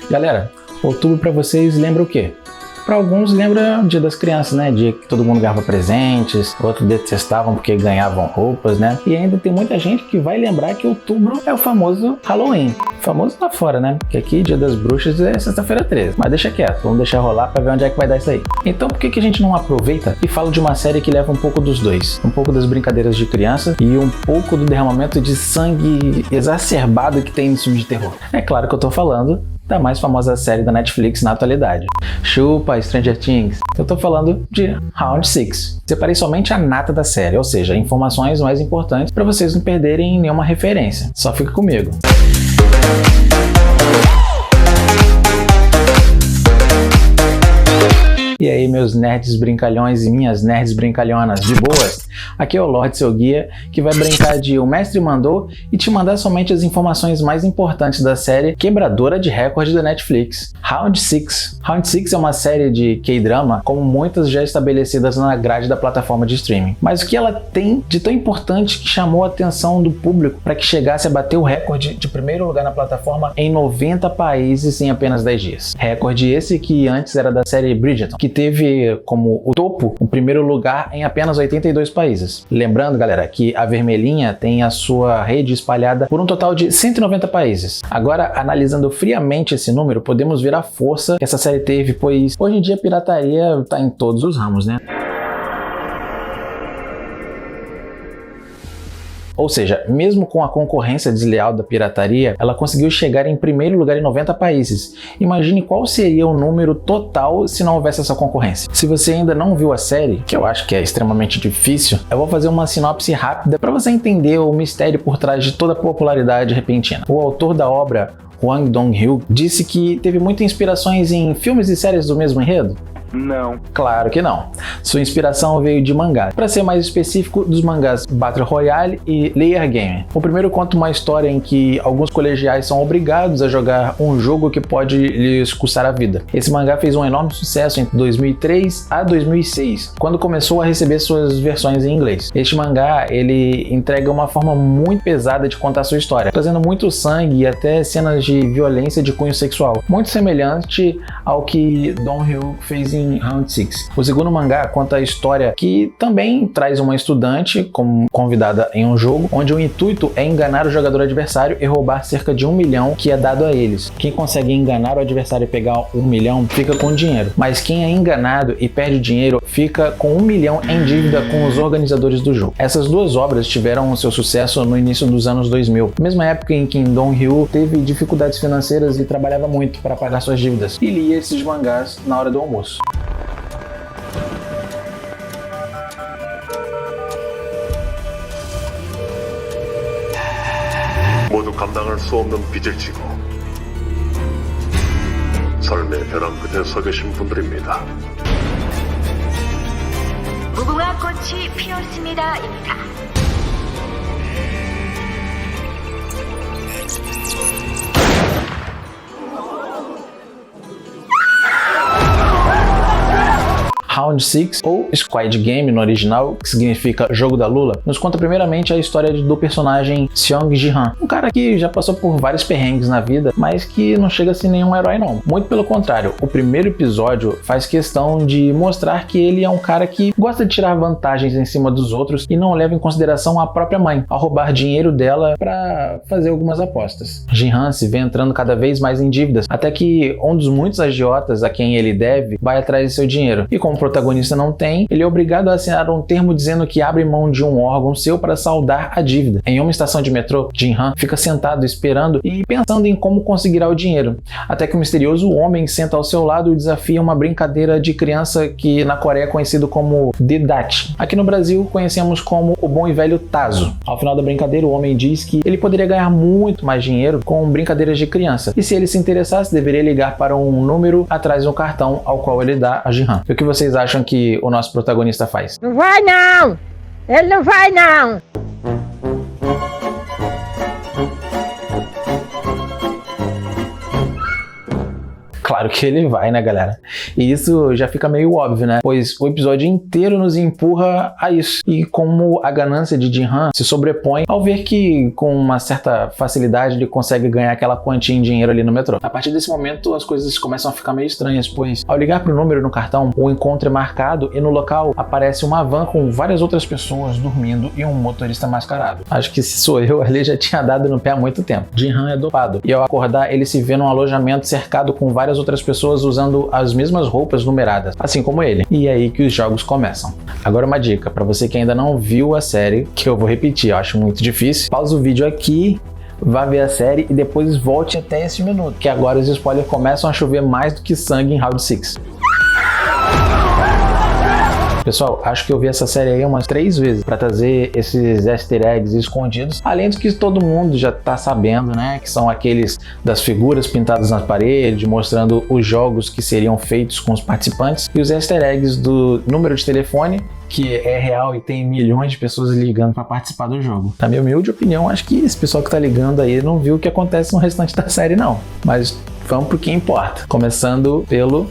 Galera, outubro pra vocês lembra o quê? Para alguns lembra o Dia das Crianças, né? Dia que todo mundo ganhava presentes, outros detestavam porque ganhavam roupas, né? E ainda tem muita gente que vai lembrar que outubro é o famoso Halloween. Famoso lá fora, né? Porque aqui, Dia das Bruxas, é sexta-feira 13. Mas deixa quieto, vamos deixar rolar pra ver onde é que vai dar isso aí. Então por que a gente não aproveita e fala de uma série que leva um pouco dos dois? Um pouco das brincadeiras de criança e um pouco do derramamento de sangue exacerbado que tem no filme de terror. É claro que eu tô falando da mais famosa série da Netflix na atualidade. Chupa, Stranger Things. Eu tô falando de Round 6. Separei somente a nata da série, ou seja, informações mais importantes para vocês não perderem nenhuma referência. Só fica comigo. E aí, meus nerds brincalhões e minhas nerds brincalhonas, de boas? Aqui é o Lorde, seu guia, que vai brincar de O Mestre Mandou e te mandar somente as informações mais importantes da série quebradora de recorde da Netflix, Round 6. Round 6 é uma série de K-drama, como muitas já estabelecidas na grade da plataforma de streaming. Mas o que ela tem de tão importante que chamou a atenção do público para que chegasse a bater o recorde de primeiro lugar na plataforma em 90 países em apenas 10 dias. Recorde esse que antes era da série Bridgerton, que teve como o topo o primeiro lugar em apenas 82 países. Lembrando, galera, que a vermelhinha tem a sua rede espalhada por um total de 190 países. Agora, analisando friamente esse número, podemos ver a força que essa série teve, pois hoje em dia a pirataria está em todos os ramos, né? Ou seja, mesmo com a concorrência desleal da pirataria, ela conseguiu chegar em primeiro lugar em 90 países. Imagine qual seria o número total se não houvesse essa concorrência. Se você ainda não viu a série, que eu acho que é extremamente difícil, eu vou fazer uma sinopse rápida para você entender o mistério por trás de toda a popularidade repentina. O autor da obra, Hwang Dong-hyuk, disse que teve muitas inspirações em filmes e séries do mesmo enredo. Não. Claro que não. Sua inspiração veio de mangá. Para ser mais específico, dos mangás Battle Royale e Layer Game. O primeiro conta uma história em que alguns colegiais são obrigados a jogar um jogo que pode lhes custar a vida. Esse mangá fez um enorme sucesso entre 2003 a 2006, quando começou a receber suas versões em inglês. Este mangá, ele entrega uma forma muito pesada de contar sua história, trazendo muito sangue e até cenas de violência de cunho sexual, muito semelhante ao que Dong-hyuk fez em Round 6. O segundo mangá conta a história que também traz uma estudante como convidada em um jogo, onde o intuito é enganar o jogador adversário e roubar cerca de 1 milhão que é dado a eles. Quem consegue enganar o adversário e pegar 1 milhão fica com dinheiro, mas quem é enganado e perde dinheiro fica com 1 milhão em dívida com os organizadores do jogo. Essas duas obras tiveram seu sucesso no início dos anos 2000, mesma época em que Dong-hyuk teve dificuldades financeiras e trabalhava muito para pagar suas dívidas, e lia esses mangás na hora do almoço. 모두 감당할 수 없는 빚을 지고 삶의 벼랑 끝에 서 계신 분들입니다. 무궁화 꽃이 피었습니다입니다. Round 6, ou Squid Game no original, que significa Jogo da Lula, nos conta primeiramente a história do personagem Seong Ji-han, um cara que já passou por vários perrengues na vida, mas que não chega a ser nenhum herói não. Muito pelo contrário, o primeiro episódio faz questão de mostrar que ele é um cara que gosta de tirar vantagens em cima dos outros e não leva em consideração a própria mãe, ao roubar dinheiro dela para fazer algumas apostas. Ji-han se vê entrando cada vez mais em dívidas, até que um dos muitos agiotas a quem ele deve vai atrás de seu dinheiro, e como o protagonista não tem, ele é obrigado a assinar um termo dizendo que abre mão de um órgão seu para saldar a dívida. Em uma estação de metrô, Ji-han fica sentado esperando e pensando em como conseguirá o dinheiro, até que um misterioso homem senta ao seu lado e desafia uma brincadeira de criança que na Coreia é conhecido como Dedachi. Aqui no Brasil conhecemos como o bom e velho Tazo. Ao final da brincadeira, o homem diz que ele poderia ganhar muito mais dinheiro com brincadeiras de criança, e se ele se interessasse, deveria ligar para um número atrás de um cartão ao qual ele dá a Ji-han. E o que vocês acham que o nosso protagonista faz? Não vai não! Ele não vai não! Claro que ele vai, né, galera? E isso já fica meio óbvio, né? Pois o episódio inteiro nos empurra a isso. E como a ganância de Jin-Han se sobrepõe ao ver que, com uma certa facilidade, ele consegue ganhar aquela quantia em dinheiro ali no metrô. A partir desse momento, as coisas começam a ficar meio estranhas, pois ao ligar pro número no cartão, o encontro é marcado e no local aparece uma van com várias outras pessoas dormindo e um motorista mascarado. Acho que se sou eu, ali já tinha dado no pé há muito tempo. Jin-Han é dopado e ao acordar ele se vê num alojamento cercado com várias outras pessoas usando as mesmas roupas numeradas, assim como ele. E é aí que os jogos começam. Agora uma dica, para você que ainda não viu a série, que eu vou repetir, eu acho muito difícil, pausa o vídeo aqui, vá ver a série e depois volte até esse minuto, que agora os spoilers começam a chover mais do que sangue em Round 6. Pessoal, acho que eu vi essa série aí umas 3 vezes para trazer esses easter eggs escondidos, além do que todo mundo já tá sabendo, né? Que são aqueles das figuras pintadas nas paredes, mostrando os jogos que seriam feitos com os participantes, e os easter eggs do número de telefone, que é real e tem milhões de pessoas ligando para participar do jogo. Na minha humilde opinião, acho que esse pessoal que tá ligando aí não viu o que acontece no restante da série, não. Mas vamos pro que importa. Começando pelo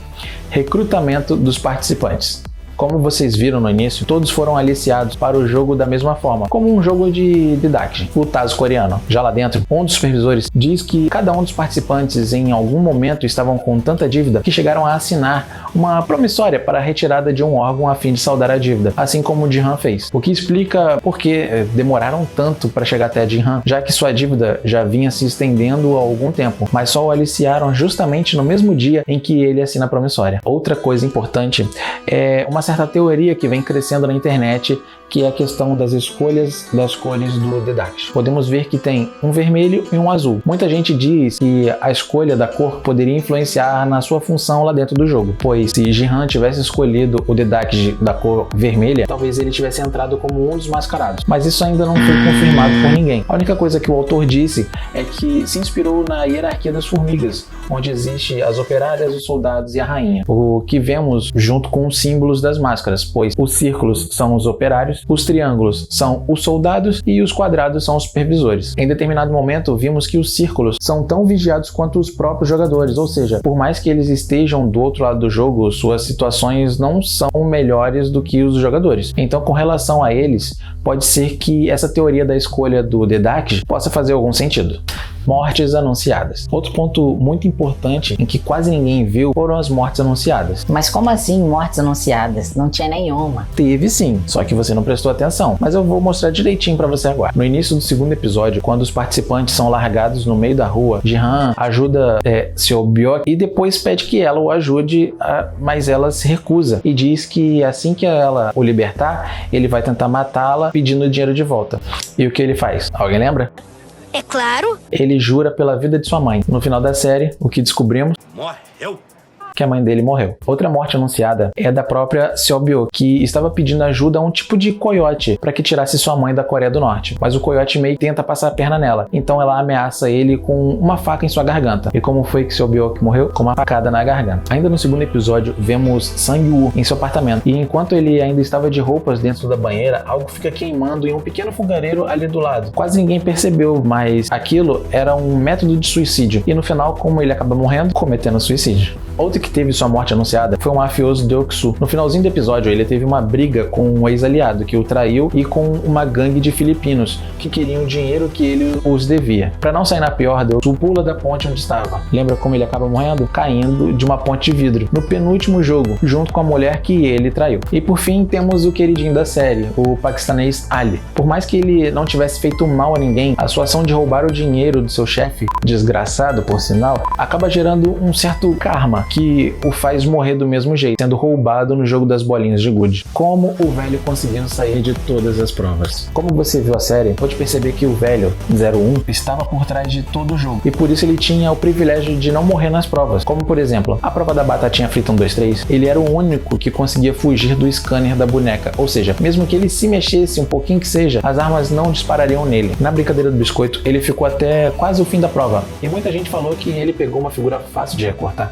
recrutamento dos participantes. Como vocês viram no início, todos foram aliciados para o jogo da mesma forma, como um jogo de Didact, o Tazo coreano. Já lá dentro, um dos supervisores diz que cada um dos participantes em algum momento estavam com tanta dívida que chegaram a assinar uma promissória para a retirada de um órgão a fim de saldar a dívida, assim como o Jin-Han fez. O que explica por que demoraram tanto para chegar até Jin-Han, já que sua dívida já vinha se estendendo há algum tempo, mas só o aliciaram justamente no mesmo dia em que ele assina a promissória. Outra coisa importante é uma certa teoria que vem crescendo na internet, que é a questão das escolhas das cores do Didact. Podemos ver que tem um vermelho e um azul. Muita gente diz que a escolha da cor poderia influenciar na sua função lá dentro do jogo, pois se Jin-Han tivesse escolhido o Didact da cor vermelha, talvez ele tivesse entrado como um dos mascarados, mas isso ainda não foi confirmado por ninguém. A única coisa que o autor disse é que se inspirou na hierarquia das formigas, onde existe as operárias, os soldados e a rainha, o que vemos junto com os símbolos das máscaras, pois os círculos são os operários, os triângulos são os soldados e os quadrados são os supervisores. Em determinado momento, vimos que os círculos são tão vigiados quanto os próprios jogadores, ou seja, por mais que eles estejam do outro lado do jogo, suas situações não são melhores do que os jogadores. Então, com relação a eles, pode ser que essa teoria da escolha do Didact possa fazer algum sentido. Mortes anunciadas. Outro ponto muito importante em que quase ninguém viu foram as mortes anunciadas. Mas como assim mortes anunciadas? Não tinha nenhuma. Teve sim, só que você não prestou atenção, mas eu vou mostrar direitinho pra você agora. No início do segundo episódio, quando os participantes são largados no meio da rua, Jin-Han ajuda Seo-byok e depois pede que ela o ajude, mas ela se recusa e diz que assim que ela o libertar, ele vai tentar matá-la pedindo o dinheiro de volta. E o que ele faz? Alguém lembra? É claro. Ele jura pela vida de sua mãe. No final da série, o que descobrimos? Morreu. Que a mãe dele morreu. Outra morte anunciada é da própria Seo-byok, que estava pedindo ajuda a um tipo de coiote para que tirasse sua mãe da Coreia do Norte, mas o coiote meio tenta passar a perna nela, então ela ameaça ele com uma faca em sua garganta. E como foi que Seo-byok morreu? Com uma facada na garganta. Ainda no segundo episódio, vemos Sang-woo em seu apartamento, e enquanto ele ainda estava de roupas dentro da banheira, algo fica queimando em um pequeno fogareiro ali do lado. Quase ninguém percebeu, mas aquilo era um método de suicídio, e no final, como ele acaba morrendo, cometendo suicídio. Outro que teve sua morte anunciada foi o mafioso Deok-soo. No finalzinho do episódio, ele teve uma briga com um ex-aliado que o traiu e com uma gangue de filipinos que queriam o dinheiro que ele os devia. Para não sair na pior, Deok-soo pula da ponte onde estava. Lembra como ele acaba morrendo? Caindo de uma ponte de vidro, no penúltimo jogo, junto com a mulher que ele traiu. E por fim, temos o queridinho da série, o paquistanês Ali. Por mais que ele não tivesse feito mal a ninguém, a sua ação de roubar o dinheiro do seu chefe, desgraçado por sinal, acaba gerando um certo karma que o faz morrer do mesmo jeito, sendo roubado no jogo das bolinhas de gude. Como o velho conseguindo sair de todas as provas. Como você viu a série, pode perceber que o velho, 01, estava por trás de todo o jogo, e por isso ele tinha o privilégio de não morrer nas provas. Como por exemplo, a prova da batatinha frita 1, 2, 3, ele era o único que conseguia fugir do scanner da boneca, ou seja, mesmo que ele se mexesse um pouquinho que seja, as armas não disparariam nele. Na brincadeira do biscoito, ele ficou até quase o fim da prova, e muita gente falou que ele pegou uma figura fácil de recortar.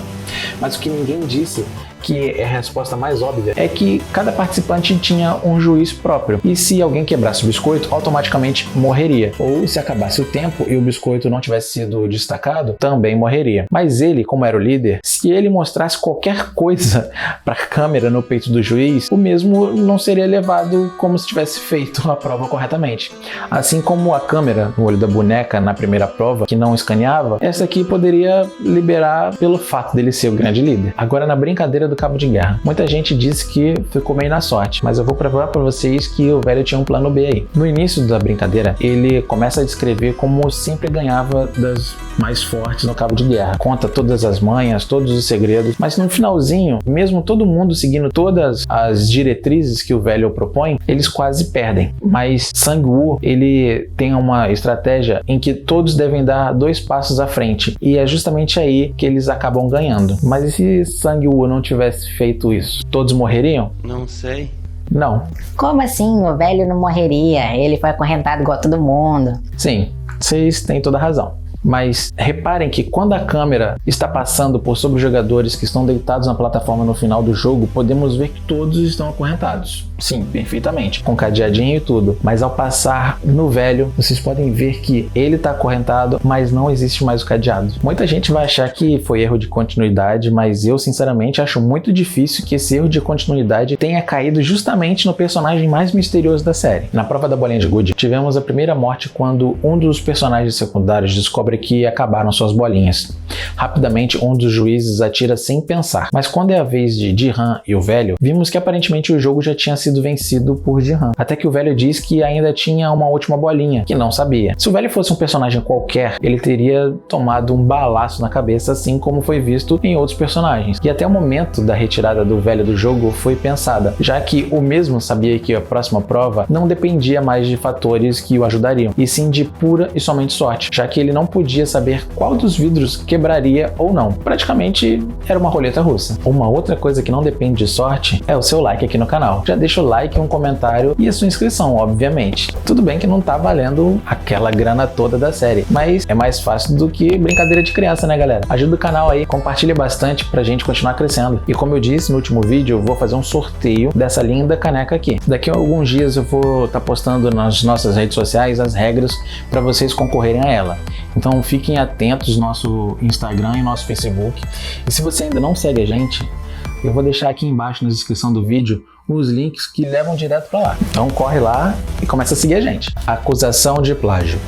Mas o que ninguém disse que é a resposta mais óbvia, é que cada participante tinha um juiz próprio. E se alguém quebrasse o biscoito, automaticamente morreria. Ou se acabasse o tempo e o biscoito não tivesse sido destacado, também morreria. Mas ele, como era o líder, se ele mostrasse qualquer coisa para a câmera no peito do juiz, o mesmo não seria levado como se tivesse feito a prova corretamente. Assim como a câmera no olho da boneca na primeira prova, que não escaneava, essa aqui poderia liberar pelo fato dele ser o grande líder. Agora, na brincadeira do cabo de guerra, muita gente disse que ficou meio na sorte, mas eu vou provar para vocês que o velho tinha um plano B aí. No início da brincadeira, ele começa a descrever como sempre ganhava das mais fortes no cabo de guerra. Conta todas as manhas, todos os segredos, mas no finalzinho, mesmo todo mundo seguindo todas as diretrizes que o velho propõe, eles quase perdem. Mas Sang-woo, ele tem uma estratégia em que todos devem dar 2 passos à frente, e é justamente aí que eles acabam ganhando. Mas e se Sang-woo não tivesse feito isso? Todos morreriam? Não sei. Não. Como assim? O velho não morreria? Ele foi acorrentado igual todo mundo. Sim, vocês têm toda a razão. Mas reparem que quando a câmera está passando por sobre os jogadores que estão deitados na plataforma no final do jogo, podemos ver que todos estão acorrentados. Sim, perfeitamente, com cadeadinho e tudo. Mas ao passar no velho, vocês podem ver que ele está acorrentado, mas não existe mais o cadeado. Muita gente vai achar que foi erro de continuidade, mas eu sinceramente acho muito difícil que esse erro de continuidade tenha caído justamente no personagem mais misterioso da série. Na prova da bolinha de gude, tivemos a primeira morte quando um dos personagens secundários descobre que acabaram suas bolinhas. Rapidamente, um dos juízes atira sem pensar, mas quando é a vez de Ji-han e o velho, vimos que aparentemente o jogo já tinha sido vencido por Ji-han, até que o velho diz que ainda tinha uma última bolinha, que não sabia. Se o velho fosse um personagem qualquer, ele teria tomado um balaço na cabeça, assim como foi visto em outros personagens. E até o momento da retirada do velho do jogo foi pensada, já que o mesmo sabia que a próxima prova não dependia mais de fatores que o ajudariam, e sim de pura e somente sorte, já que ele não podia saber qual dos vidros quebraria ou não. Praticamente era uma roleta russa. Uma outra coisa que não depende de sorte é o seu like aqui no canal. Já deixa o like, um comentário e a sua inscrição, obviamente. Tudo bem que não tá valendo aquela grana toda da série, mas é mais fácil do que brincadeira de criança, né, galera? Ajuda o canal aí, compartilha bastante pra gente continuar crescendo. E como eu disse no último vídeo, eu vou fazer um sorteio dessa linda caneca aqui. Daqui a alguns dias eu vou estar postando nas nossas redes sociais as regras para vocês concorrerem a ela. Então fiquem atentos no nosso Instagram e nosso Facebook. E se você ainda não segue a gente, eu vou deixar aqui embaixo na descrição do vídeo os links que levam direto para lá. Então corre lá e começa a seguir a gente. Acusação de plágio.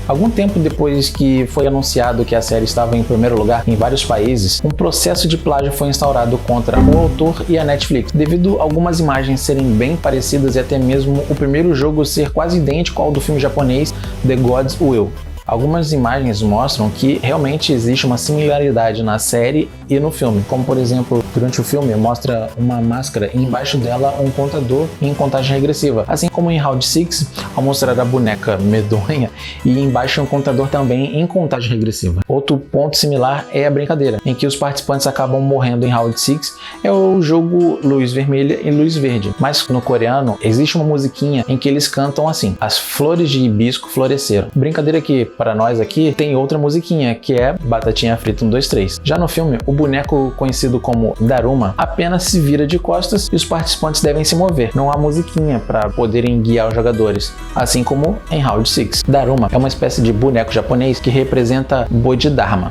Algum tempo depois que foi anunciado que a série estava em primeiro lugar em vários países, um processo de plágio foi instaurado contra o autor e a Netflix, devido a algumas imagens serem bem parecidas e até mesmo o primeiro jogo ser quase idêntico ao do filme japonês The God's Will. Algumas imagens mostram que realmente existe uma similaridade na série e no filme, como por exemplo, durante o filme mostra uma máscara e embaixo dela um contador em contagem regressiva, assim como em Round 6, ao mostrar a boneca medonha e embaixo um contador também em contagem regressiva. Outro ponto similar é a brincadeira, em que os participantes acabam morrendo em Round 6, é o jogo Luz Vermelha e Luz Verde, mas no coreano existe uma musiquinha em que eles cantam assim: as flores de hibisco floresceram. Brincadeira que para nós aqui tem outra musiquinha, que é Batatinha Frita 1, 2, 3. Já no filme, o boneco conhecido como Daruma apenas se vira de costas e os participantes devem se mover. Não há musiquinha para poderem guiar os jogadores, assim como em Round 6. Daruma é uma espécie de boneco japonês que representa Bodhidharma,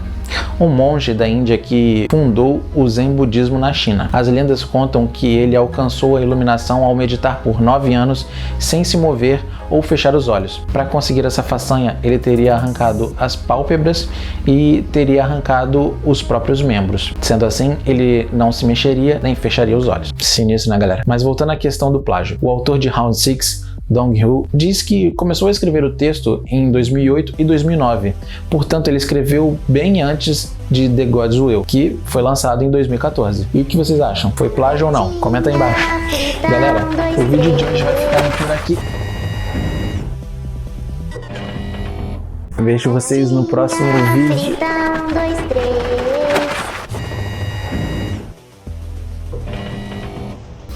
um monge da Índia que fundou o Zen budismo na China. As lendas contam que ele alcançou a iluminação ao meditar por 9 anos sem se mover ou fechar os olhos. Para conseguir essa façanha, ele teria arrancado as pálpebras e teria arrancado os próprios membros. Sendo assim, ele não se mexeria nem fecharia os olhos. Sinistro, né, galera? Mas voltando à questão do plágio, o autor de Round 6, Dong-Hyo, diz que começou a escrever o texto em 2008 e 2009, portanto ele escreveu bem antes de The God's Will, que foi lançado em 2014. E o que vocês acham? Foi plágio ou não? Comenta aí embaixo. Galera, o vídeo de hoje vai ficar por aqui. Vejo vocês no próximo vídeo.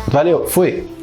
Valeu, fui!